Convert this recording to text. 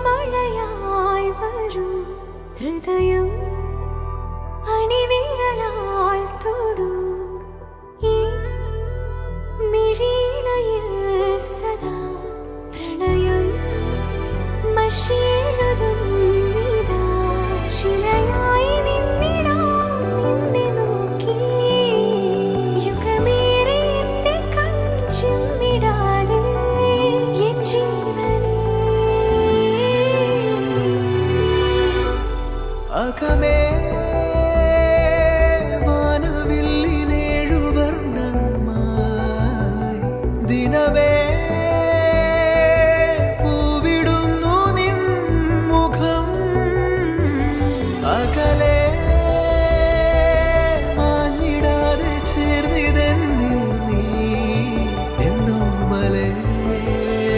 മഴയായി വരും ഹൃദയം അണിവിരലാൽ തൊടൂ ഈ മിഴിയിണയിൽ സദാ പ്രണയം മഷിയെഴുതുന്നിതാ ശിലയായി നിന്നിടാം നിന്നെ നോക്കി യുഗമേറെ എന്നെ കൺചിമ്മിടാതെ എൻ ജീവനേ അകമേ